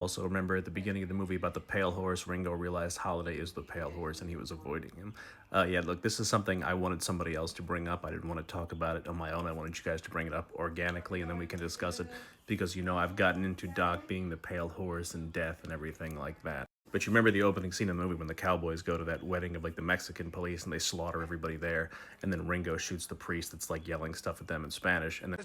Also, remember at the beginning of the movie about the pale horse, Ringo realized Holiday is the pale horse and he was avoiding him. Yeah, look, this is something I wanted somebody else to bring up. I didn't want to talk about it on my own. I wanted you guys to bring it up organically and then we can discuss it because, I've gotten into Doc being the pale horse and death and everything like that. But you remember the opening scene of the movie when the cowboys go to that wedding of like the Mexican police and they slaughter everybody there, and then Ringo shoots the priest that's like yelling stuff at them in Spanish, and then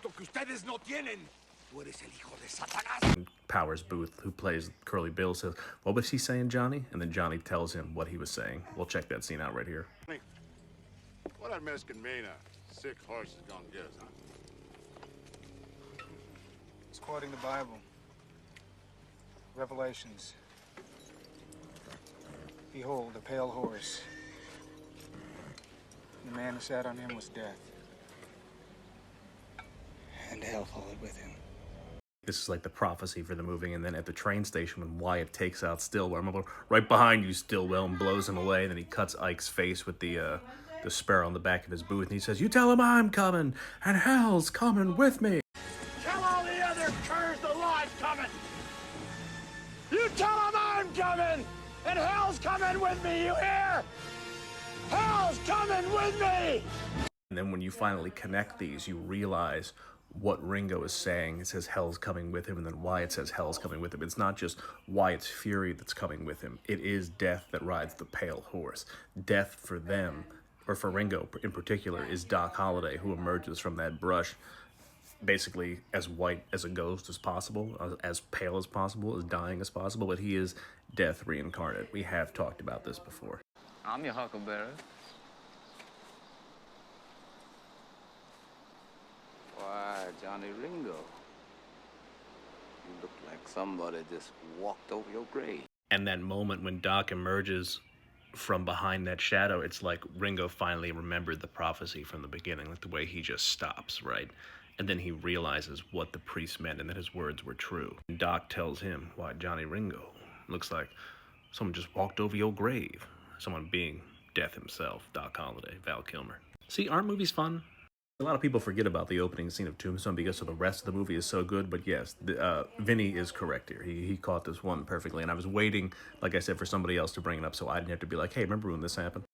Powers Booth, who plays Curly Bill, says, "What was he saying, Johnny?" And then Johnny tells him what he was saying. We'll check that scene out right here. What that Mexican mean sick horse is gonna get us, huh? It's quoting the Bible. Revelations. Behold, a pale horse. The man who sat on him was death. And hell followed with him. This is like the prophecy for the movie, and then at the train station when Wyatt takes out Stillwell, remember, right behind you, Stillwell, and blows him away, and then he cuts Ike's face with the sparrow on the back of his booth, and he says, "You tell him I'm coming, and hell's coming with me." Tell all the other curs the law's coming! You tell them I'm coming! And hell's coming with me, you hear? Hell's coming with me! And then when you finally connect these, you realize what Ringo is saying. It says hell's coming with him, and then Wyatt says hell's coming with him. It's not just Wyatt's fury that's coming with him. It is death that rides the pale horse. Death for them, or for Ringo in particular, is Doc Holliday, who emerges from that brush basically as white as a ghost as possible, as pale as possible, as dying as possible, but he is death reincarnate. We have talked about this before. I'm your huckleberry. Why, Johnny Ringo. You look like somebody just walked over your grave. And that moment when Doc emerges from behind that shadow, it's like Ringo finally remembered the prophecy from the beginning, like the way he just stops, right? And then he realizes what the priest meant and that his words were true. And Doc tells him, "Why, Johnny Ringo, looks like someone just walked over your grave." Someone being death himself, Doc Holliday, Val Kilmer. See, aren't movies fun? A lot of people forget about the opening scene of Tombstone because of the rest of the movie is so good, but yes, Vinny is correct here. He caught this one perfectly, and I was waiting, like I said, for somebody else to bring it up so I didn't have to be like, "Hey, remember when this happened?"